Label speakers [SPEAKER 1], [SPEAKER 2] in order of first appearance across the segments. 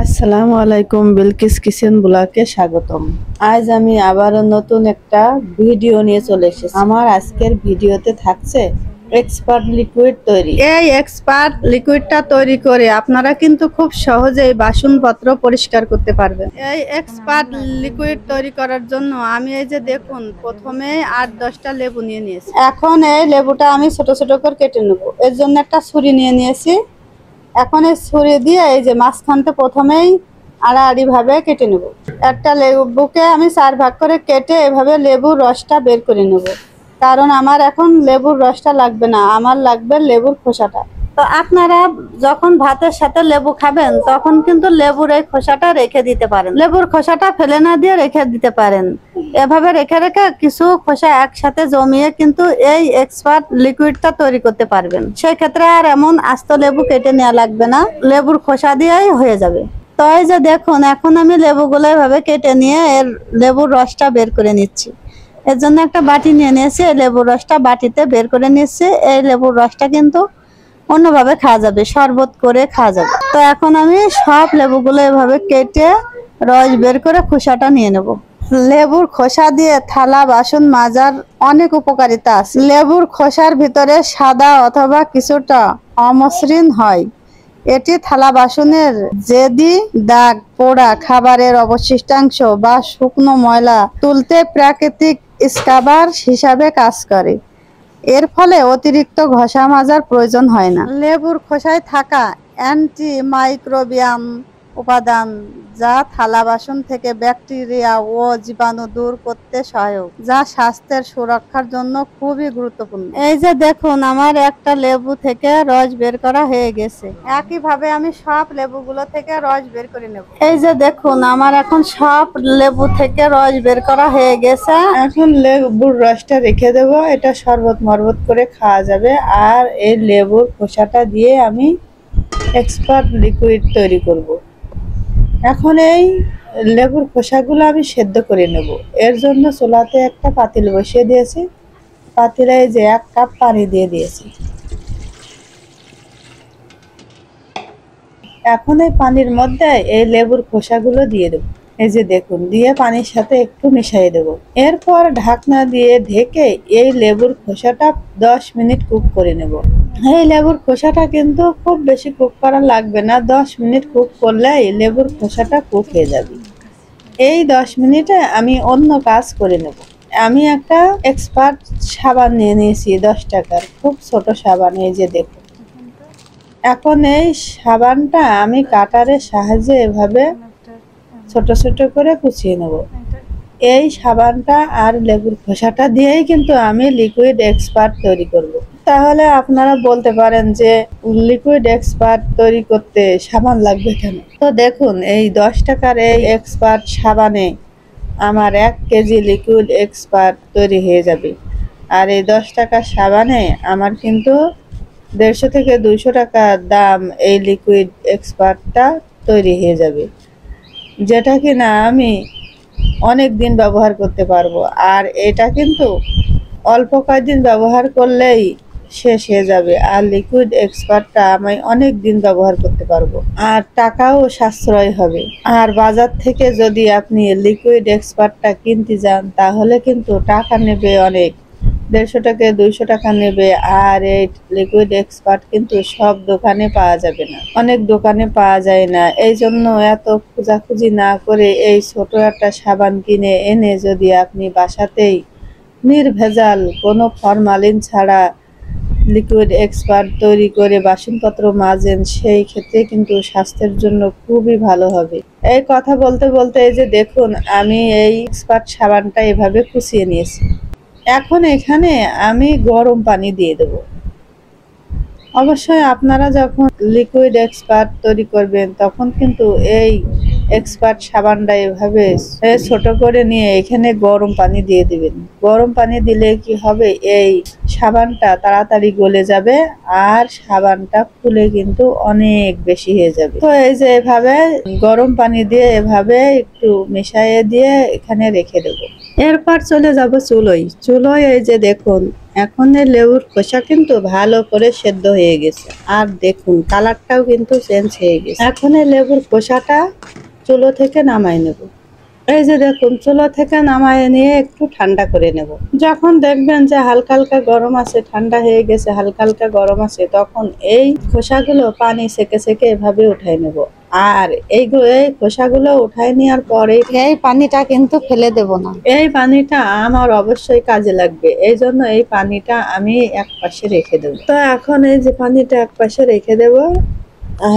[SPEAKER 1] আসসালামু আলাইকুম, বিলকিস কিচেন ব্লগে স্বাগতম। আজ আমি আবারও নতুন একটা ভিডিও নিয়ে চলে এসেছি। আমার আজকের ভিডিওতে থাকছে এক্সপার্ট লিকুইড তৈরি। এই এক্সপার্ট লিকুইডটা তৈরি করে আপনারা কিন্তু খুব সহজেই বাসনপত্র পরিষ্কার করতে পারবেন। এই এক্সপার্ট লিকুইড তৈরি করার জন্য আমি এই যে দেখুন, প্রথমে 8-10টা লেবু নিয়ে নিয়েছি। এখন এই লেবুটা আমি ছোট ছোট করে কেটে নেব। এর জন্য একটা ছুরি নিয়ে নিয়েছি। এখন এই ছুরি দিয়ে এই যে মাঝখানতে প্রথমেই আড়াআড়ি ভাবে কেটে নেব। একটা লেবুকে আমি 4 ভাগ করে কেটে এভাবে লেবুর রসটা বের করে নেব, কারণ আমার এখন লেবুর রসটা লাগবে না, আমার লাগবে লেবুর খোসাটা। তো আপনারা যখন ভাতের সাথে লেবু খাবেন তখন কিন্তু লেবুর এই খোসাটা রেখে দিতে পারেন, লেবুর খোসাটা ফেলে না দিয়ে রেখে দিতে পারেন। এভাবে রেখে রেখে কিছু খোসা একসাথে জমিয়ে কিন্তু এই এক্সপার্ট লিকুইডটা তৈরি করতে পারবেন। সেই ক্ষেত্রে আর এমন আস্ত লেবু কেটে নেওয়া লাগবে না, লেবুর খোসা দিয়েই হয়ে যাবে। তো এই যে দেখুন, এখন আমি লেবুগুলো এভাবে কেটে নিয়ে এর লেবুর রসটা বের করে নিচ্ছি। এর জন্য একটা বাটি নিয়ে নিয়েছি, এই লেবুর রসটা বাটিতে বের করে নিচ্ছি। এই লেবুর রসটা কিন্তু অন্যভাবে খাওয়া যাবে, শরবত করে খাওয়া যাবে। তো এখন আমি সব লেবুগুলো এভাবে কেটে রস বের করে খোসাটা নিয়ে নেব। লেবুর খোসা দিয়ে থালা বাসন মাজার অনেক উপকারিতা আছে। লেবুর খোসার ভিতরে সাদা অথবা কিছুটা অমসৃণ হয়। এটি থালা বাসনের জেদি দাগ, পোড়া খাবারের অবশিষ্টাংশ বা শুকনো ময়লা তুলতে প্রাকৃতিক স্ক্রাবার হিসাবে কাজ করে। এর ফলে অতিরিক্ত ঘষা মাজার প্রয়োজন হয় না। লেবুর খোসায় থাকা অ্যান্টি মাইক্রোবিয়াম উপাদান যা থালা বাসন থেকে ব্যাকটেরিয়া ও জীবাণু দূর করতে সহায়ক, যা স্বাস্থ্যের সুরক্ষার জন্য খুবই গুরুত্বপূর্ণ। এই যে দেখুন, আমার একটা লেবু থেকে রস বের করা হয়ে গেছে। একইভাবে আমি সব লেবুগুলো থেকে রস বের করে নেব। এই যে দেখুন, আমার এখন সব লেবু থেকে রস বের করা হয়ে গেছে। এখন লেবুর রসটা রেখে দেব, এটা শরবত মরবত করে খাওয়া যাবে। আর এই লেবুর খোসাটা দিয়ে আমি এক্সপার্ট লিকুইড তৈরি করব। এখন এই লেবুর খোসাগুলো আমি সেদ্ধ করে নেব। এর জন্য চুলাতে একটা পাতিল বসিয়ে দিয়েছি। পাতিলে যে 1 কাপ পানি দিয়ে দিয়েছি। এখন এই পানির মধ্যে এই লেবুর খোসাগুলো দিয়ে দেব। এই যে দেখুন, দিয়ে পানির সাথে একটু মিশিয়ে দেব। এরপর ঢাকনা দিয়ে ঢেকে এই লেবুর খোসাটা 10 মিনিট কুক করে নেব। এই লেবুর খোসাটা কিন্তু খুব বেশি কুক করা লাগবে না, 10 মিনিট কুক করলে এই লেবুর খোসাটা কুক হয়ে যাবে। এই 10 মিনিটে আমি অন্য কাজ করে নেব। আমি একটা এক্সপার্ট সাবান নিয়ে নিয়েছি 10 টাকার, খুব ছোট সাবান। এই যে দেখুন, এখন এই সাবানটা আমি কাটারের সাহায্যে এভাবে ছোট ছোট করে কুচিয়ে নেব। এই সাবানটা আর লেবুর খোসাটা দিয়েই কিন্তু আমি লিকুইড এক্সপার্ট তৈরি করব। তাহলে আপনারা বলতে পারেন যে লিকুইড এক্সপার্ট তৈরি করতে সাবান লাগবে কেন? তো দেখুন, এই 10 টাকার এই এক্সপার্ট সাবানে আমার 1 কেজি লিকুইড এক্সপার্ট তৈরি হয়ে যাবে। আর এই 10 টাকার সাবানে আমার কিন্তু 150 থেকে 200 টাকার দাম এই লিকুইড এক্সপার্টটা তৈরি হয়ে যাবে, যেটা কিনা আমি অনেক দিন ব্যবহার করতে পারবো। আর এটা কিন্তু অল্প কয়েকদিন ব্যবহার করলেই শেষ হয়ে যাবে। আর লিকুইড এক্সপার্টটা আমি অনেক দিন ব্যবহার করতে পারবো, আর টাকাও সাশ্রয় হবে। আর বাজার থেকে যদি আপনি লিকুইড এক্সপার্টটা কিনতে যান তাহলে কিন্তু টাকা নেবে অনেক, 150 টাকা 200 টাকা নেবে। আর এই লিকুইড এক্সপার্ট কিন্তু সব দোকানে পাওয়া যাবে না, অনেক দোকানে পাওয়া যায় না। এই জন্য এত খোঁজাখুঁজি না করে এই ছোট একটা সাবান কিনে এনে যদি আপনি বাসাতেই নির্ভেজাল কোনো ফরমালিন ছাড়া লিকুইড এক্সপার্ট তৈরি করে বাসনপত্র মাজেন, সেই ক্ষেত্রে কিন্তু স্বাস্থ্যের জন্য খুবই ভালো হবে। এই কথা বলতে বলতে এই যে দেখুন, আমি এই এক্সপার্ট সাবানটা এভাবে কুচিয়ে নিয়েছি। এখন এখানে আমি গরম পানি দিয়ে দেব। অবশ্যই আপনারা যখন লিকুইড এক্সপার্ট তৈরি করবেন তখন কিন্তু এই এক্সপার্ট সাবানটা এভাবে ছোট করে নিয়ে এখানে গরম পানি দিয়ে দিবেন। গরম পানি দিলে কি হবে, এই সাবানটা তাড়াতাড়ি গলে যাবে আর সাবানটা ফুলে কিন্তু অনেক বেশি হয়ে যাবে। তো এই যে এভাবে গরম পানি দিয়ে এভাবে একটু মিশিয়ে দিয়ে এখানে রেখে দেবো। এরপর চলে যাব চুলোয়। চুলোয় এই যে দেখুন, এখন এই লেবুর খোসা কিন্তু ভালো করে সেদ্ধ হয়ে গেছে, আর দেখুন কালারটাও কিন্তু চেঞ্জ হয়ে গেছে। এখন এই লেবুর খোসাটা চুলো থেকে নামাই নেব। এই যে দেখুন, চুলো থেকে নামায় নিয়ে একটু ঠান্ডা করে নেব। যখন দেখবেন যে হালকা হালকা গরম আছে, ঠান্ডা হয়ে গেছে, হালকা হালকা গরম আছে, তখন এই খোসাগুলো পানি সেকে সেকে এভাবে উঠাই নেব। আর এই খোসাগুলো উঠাই নেওয়ার পরে এই পানিটা কিন্তু ফেলে দেব না। এই পানিটা আমার অবশ্যই কাজে লাগবে, এই জন্য এই পানিটা আমি এক পাশে রেখে দেব। তো এখন এই যে পানিটা এক পাশে রেখে দেব,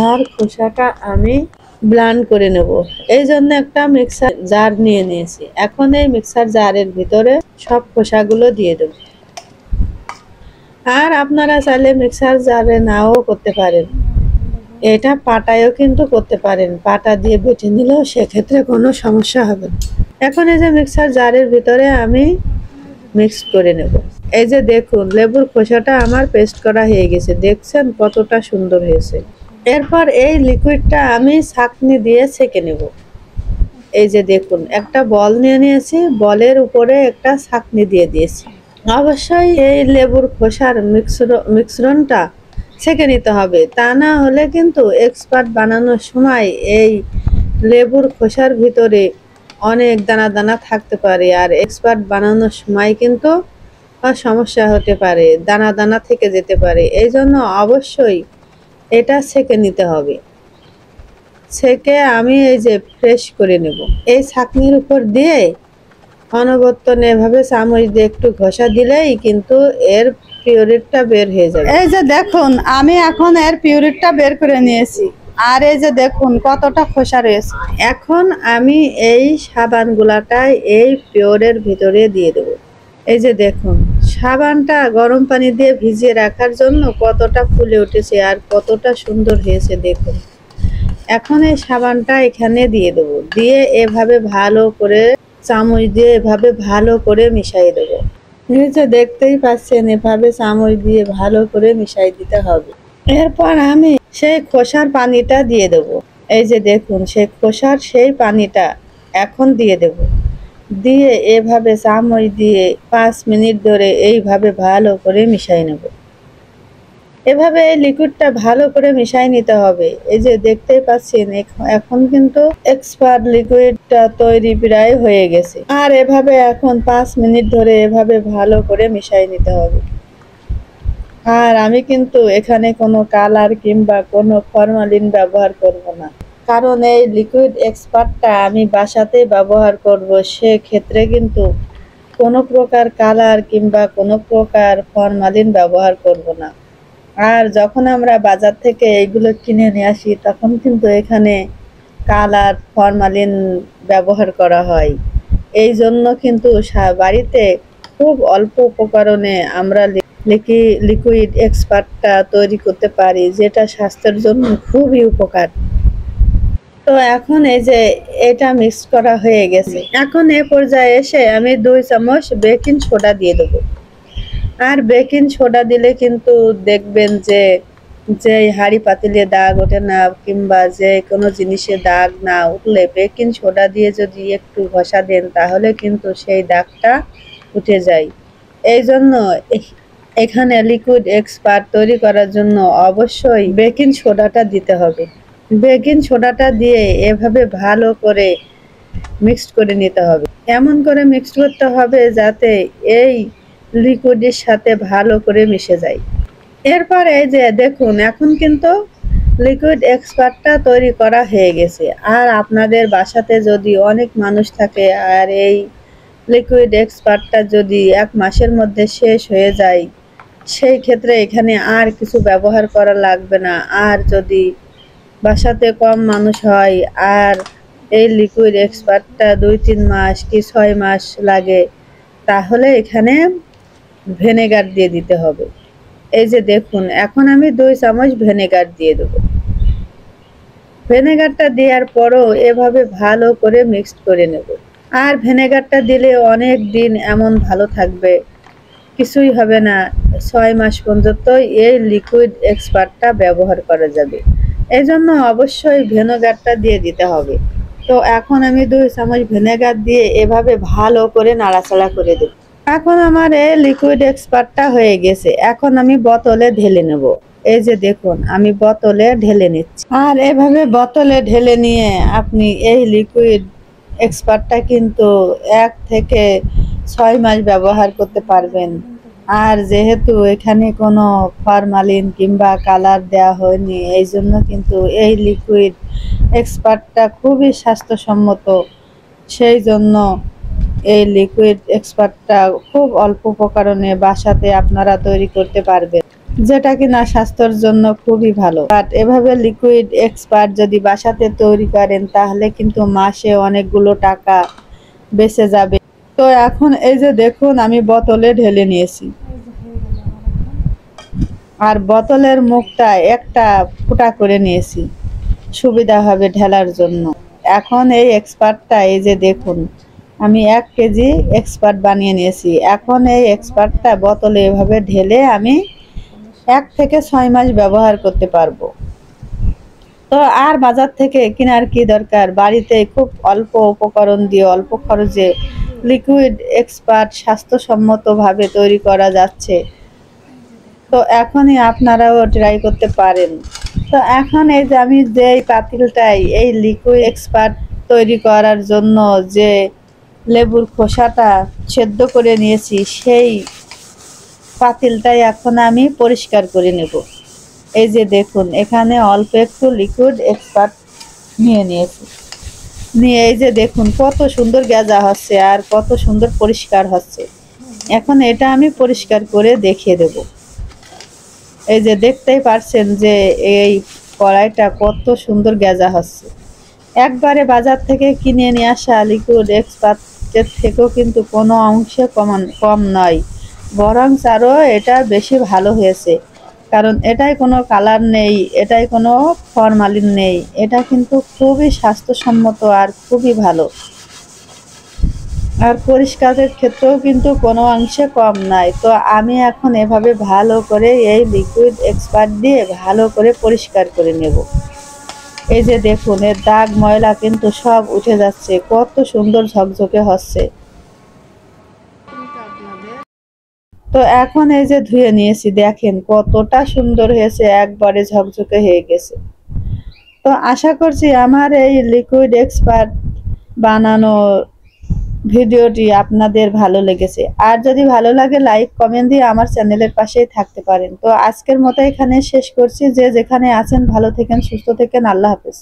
[SPEAKER 1] আর খোসাটা আমি ব্লেন্ড করে নেব। এই জন্য একটা মিক্সার জার নিয়ে নিয়েছি। এখন এই মিক্সার জারের ভিতরে সব খোসাগুলো দিয়ে দেব। আর আপনারা চাইলে মিক্সার জারে নাও করতে পারেন, এটা পাটায়ও কিন্তু করতে পারেন, পাটা দিয়ে বেটে নিলেও সেক্ষেত্রে কোনো সমস্যা হবে না। এখন এই যে মিক্সার জারের ভিতরে আমি মিক্স করে নেব। এই যে দেখুন, লেবুর খোসাটা আমার পেস্ট করা হয়ে গেছে, দেখছেন কতটা সুন্দর হয়েছে। এরপর এই লিকুইডটা আমি ছাঁকনি দিয়ে ছেঁকে নেব। এই যে দেখুন, একটা বল নিয়ে নিয়েছি, বলের উপরে একটা ছাঁকনি দিয়ে দিয়েছি। অবশ্যই এই লেবুর খোসার মিশ্রণটা ছেঁকে নিতে হবে, তা না হলে কিন্তু এক্সপার্ট বানানোর সময় এই লেবুর খোসার ভিতরে অনেক দানা দানা থাকতে পারে, আর এক্সপার্ট বানানোর সময় কিন্তু সমস্যা হতে পারে, দানা দানা থেকে যেতে পারে। এই জন্য অবশ্যই এটা ছেঁকে নিতে হবে। ছেঁকে আমি এই যে ফ্রেশ করে নেব। এই ছাঁকনির উপর দিয়ে অনবর্তনে এভাবে চামচ দিয়ে একটু ঘষা দিলেই কিন্তু এর পিউরিটটা বের হয়ে যাবে। এই যে দেখুন, আমি এখন এর পিউরিটটা বের করে নিয়েছি, আর এই যে দেখুন কতটা খোসা রয়েছে। এখন আমি এই সাবান গুলাটাই এই পিওরের ভিতরে দিয়ে দেব। এই যে দেখুন, সাবানটা গরম পানি দিয়ে ভিজিয়ে রাখার জন্য কতটা ফুলে উঠেছে আর কতটা সুন্দর হয়েছে দেখুন। এখন এই সাবানটা এখানে দিয়ে দেবো, দিয়ে এভাবে ভালো করে চামচ দিয়ে এভাবে ভালো করে মিশিয়ে দেবো। এই যে দেখতেই পাচ্ছেন, এভাবে চামচ দিয়ে ভালো করে মিশিয়ে দিতে হবে। এরপর আমি সেই খোসার পানিটা দিয়ে দেবো। এই যে দেখুন, সেই খোসার সেই পানিটা এখন দিয়ে দেব। দিয়ে এভাবে চামচ দিয়ে 5 মিনিট ধরে এইভাবে ভালো করে মিশিয়ে নেব। এভাবে এই লিকুইডটা ভালো করে মিশিয়ে নিতে হবে। এই যে দেখতেই পাচ্ছেন, এখন কিন্তু এক্সপার্ট লিকুইডটা তৈরি প্রায় হয়ে গেছে। আর এভাবে এখন 5 মিনিট ধরে এভাবে ভালো করে মিশিয়ে নিতে হবে। আর আমি কিন্তু এখানে কোনো কালার কিংবা কোনো ফরমালিন ব্যবহার করব না, কারণ এই লিকুইড এক্সপার্টটা আমি বাসাতেই ব্যবহার করব। সেক্ষেত্রে কিন্তু কোনো প্রকার কালার কিংবা কোনো প্রকার ফরমালিন ব্যবহার করব না। আর যখন আমরা বাজার থেকে এইগুলো কিনে নিয়ে আসি, তখন কিন্তু এখানে কালার ফরমালিন ব্যবহার করা হয়। এই জন্য কিন্তু বাড়িতে খুব অল্প উপকরণে আমরা লিকুইড এক্সপার্টটা তৈরি করতে পারি, যেটা স্বাস্থ্যের জন্য খুবই উপকার। তো এখন এই যে এটা মিক্স করা হয়ে গেছে, এখন এ পর্যায়ে এসে আমি 2 চামচ বেকিং সোডা দিয়ে দেবো। আর বেকিং সোডা দিলে কিন্তু দেখবেন যে হাঁড়ি পাতিলে দাগ ওঠে না, কিংবা যে কোনো জিনিসে দাগ না উঠলে বেকিং সোডা দিয়ে যদি একটু ঘষা দেন, তাহলে কিন্তু সেই দাগটা উঠে যায়। এই জন্য এখানে লিকুইড এক্সপার্ট তৈরি করার জন্য অবশ্যই বেকিং সোডাটা দিতে হবে। বেকিং সোডাটা দিয়ে এভাবে ভালো করে মিক্সড করে নিতে হবে। এমন করে মিক্সড করতে হবে যাতে এই লিকুইডের সাথে ভালো করে মিশে যায়। এরপর এই যে দেখুন, এখন কিন্তু লিকুইড এক্সপার্টটা তৈরি করা হয়ে গেছে। আর আপনাদের বাসাতে যদি অনেক মানুষ থাকে, আর এই লিকুইড এক্সপার্টটা যদি 1 মাসের মধ্যে শেষ হয়ে যায়, সেই ক্ষেত্রে এখানে আর কিছু ব্যবহার করা লাগবে না। আর যদি বাসাতে কম মানুষ হয় আর এই লিকুইড এক্সপার্টটা 2-3 মাস কি 6 মাস লাগে, তাহলে এখানে ভিনেগার দিয়ে দিতে হবে। এই যে দেখুন, এখন আমি 2 চামচ ভিনেগার দিয়ে দেব। ভিনেগারটা দেওয়ার পরও এভাবে ভালো করে মিক্সড করে নেব। আর ভিনেগারটা দিলে অনেক দিন এমন ভালো থাকবে, কিছুই হবে না, 6 মাস পর্যন্ত এই লিকুইড এক্সপার্টটা ব্যবহার করা যাবে। এই জন্য অবশ্যই ভিনেগারটা দিয়ে দিতে হবে। তো এখন আমি 2 চামচ ভিনেগার দিয়ে এভাবে ভালো করে নাড়াচাড়া করে দেব। এখন আমার এই লিকুইড এক্সপার্টটা হয়ে গেছে। এখন আমি বোতলে ঢেলে নেব। এই যে দেখুন আমি বোতলে ঢেলে নিচ্ছি। আর এভাবে বোতলে ঢেলে নিয়ে আপনি এই লিকুইড এক্সপার্টটা কিন্তু 1 থেকে 6 মাস ব্যবহার করতে পারবেন। আর যেহেতু এখানে কোনো ফরমালিন কিংবা কালার দেওয়া হয়নি, এই জন্য কিন্তু এই লিকুইড এক্সপার্টটা খুবই স্বাস্থ্যসম্মত। সেই জন্য এই লিকুইড এক্সপার্টটা খুব অল্প উপকরণে বাসাতে আপনারা তৈরি করতে পারবেন, যেটা কিনা স্বাস্থ্যের জন্য খুবই ভালো। বাট এভাবে লিকুইড এক্সপার্ট যদি বাসাতে তৈরি করেন তাহলে কিন্তু মাসে অনেকগুলো টাকা বেঁচে যাবে। তো এখন এই যে দেখুন আমি বোতলে ঢেলে নিয়েছি, আর বোতলের মুখটা একটা ফুটা করে নিয়েছি সুবিধা হবে ঢেলার জন্য। এখন এই এক্সপার্টটা এই যে দেখুন আমি 1 কেজি এক্সপার্ট বানিয়ে নিয়েছি। এখন এই এক্সপার্টটা বোতলে এভাবে ঢেলে আমি 1 থেকে 6 মাস ব্যবহার করতে পারবো। তো আর বাজার থেকে কেনার কি দরকার, বাড়িতে খুব অল্প উপকরণ দিয়ে অল্প খরচে লিকুইড এক্সপার্ট স্বাস্থ্যসম্মতভাবে তৈরি করা যাচ্ছে। তো এখনই আপনারাও ট্রাই করতে পারেন। তো এখন এই যে আমি যেই পাতিলটাই এই লিকুইড এক্সপার্ট তৈরি করার জন্য যে লেবুর খোসাটা সেদ্ধ করে নিয়েছি, সেই পাতিলটাই এখন আমি পরিষ্কার করে নেব। এই যে দেখুন এখানে অল্প একটু লিকুইড এক্সপার্ট নিয়ে নিয়েছি, নিয়ে এই যে দেখুন কত সুন্দর গেজা হচ্ছে আর কত সুন্দর পরিষ্কার হচ্ছে। এখন এটা আমি পরিষ্কার করে দেখিয়ে দেব। এই যে দেখতেই পারছেন যে এই কড়াইটা কত সুন্দর গেজা হচ্ছে। একবারে বাজার থেকে কিনে নিয়ে আসা লিকুইড এক্সপার্টের থেকেও কিন্তু কোনো অংশে কম নয়, বরং আরও এটা বেশি ভালো হয়েছে। কারণ এটাই কোনো কালার নেই, এটাই কোনো ফরমালিন নেই, এটা কিন্তু খুবই স্বাস্থ্যসম্মত আর খুবই ভালো। আর পরিষ্কারের ক্ষেত্রেও কিন্তু কোনো অংশে কম নাই। তো আমি এখন এভাবে ভালো করে এই লিকুইড এক্সপার্ট দিয়ে ভালো করে পরিষ্কার করে নেব। এই যে দেখুন এর দাগ ময়লা কিন্তু সব উঠে যাচ্ছে, কত সুন্দর ঝকঝকে হচ্ছে। তো এখন এই যে ধুয়ে নিয়েছি, দেখেন কতটা সুন্দর হয়েছে, একবারে ঝকঝকে হয়ে গেছে। তো আশা করছি আমার এই লিকুইড এক্সপার্ট বানানো ভিডিওটি আপনাদের ভালো লেগেছে। আর যদি ভালো লাগে লাইক কমেন্ট দিয়ে আমার চ্যানেলের পাশেই থাকতে পারেন। তো আজকের মতো এখানে শেষ করছি। যে যেখানে আছেন ভালো থেকেন, সুস্থ থেকেন। আল্লাহ হাফেজ।